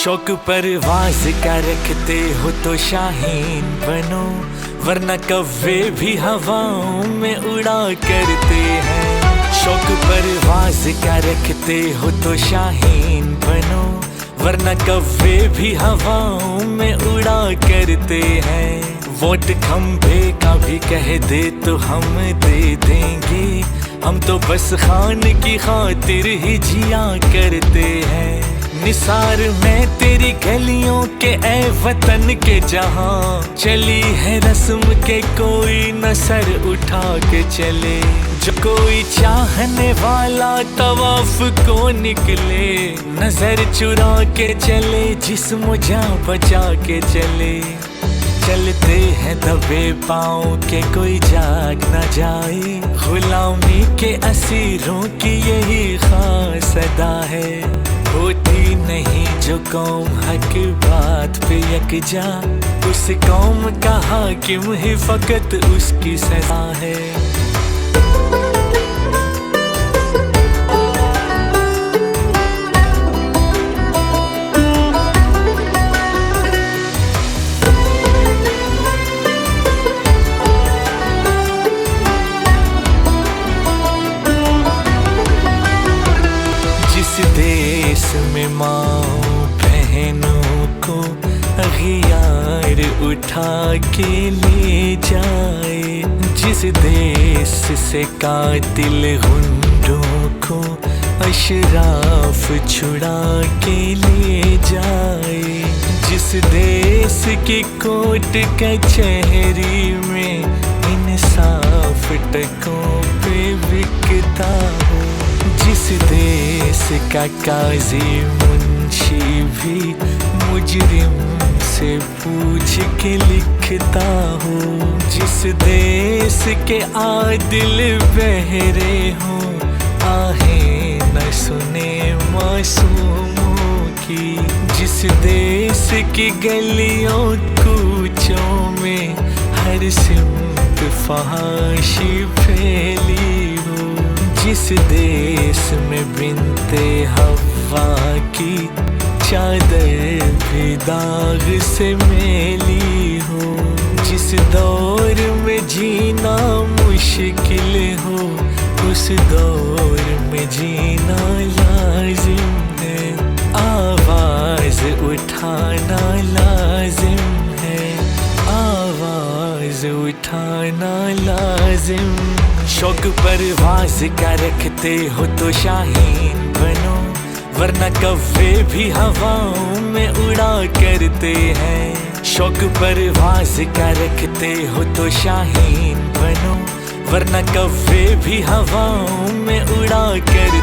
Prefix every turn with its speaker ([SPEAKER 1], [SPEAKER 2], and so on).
[SPEAKER 1] शौक परवाज़ का रखते हो तो शाहीन बनो, वरना कव्वे भी हवाओं में उड़ा करते हैं। शौक परवाज़ का रखते हो तो शाहीन बनो, वरना कव्वे भी हवाओं में उड़ा करते हैं। वोट खंभे का भी कह दे तो हम दे देंगे, हम तो बस खान की खातिर ही जिया करते हैं। निसार में तेरी गलियों के ए वतन के जहां चली है रस्म के कोई न सर उठा के चले। जो कोई चाहने वाला तवाफ को निकले, नजर चुरा के चले जिस्म जा बचा के चले। चलते हैं दबे पाँव के कोई जाग न जाए, गुलामी के असीरों की यही खास अदा है। होती नहीं जो कौम हक बात पे यकजा, उस कौम का हाकिम ही फकत उसकी सजा है। देश में माँ बहनों को अगियार उठा के ले जाए, जिस देश से कातिल गुंडों को अशराफ छुड़ा के ले जाए, जिस देश की कोर्ट कचहरी में इंसाफ टकों पे बिकता हो, जिस देश का काजी मुंशी भी मुजरिम से पूछ के लिखता हो, जिस देश के आदिल बहरे हों आहें न सुने मासूमों की, जिस देश की गलियों कूचों में हर सिमत फहाशी फैली हो, जिस देश में बिनते हवा की चादर भी दाग से मेली हो, जिस दौर में जीना मुश्किल हो उस दौर में जीना लाजिम है। आवाज उठाना लाजिम है, आवाज उठाना लाजिम। शौक परवाज़ का रखते हो तो शाहीन बनो, वरना कव्वे भी हवाओं में उड़ा करते हैं। शौक परवाज़ का रखते हो तो शाहीन बनो, वरना कव्वे भी हवाओं में उड़ा करते हैं।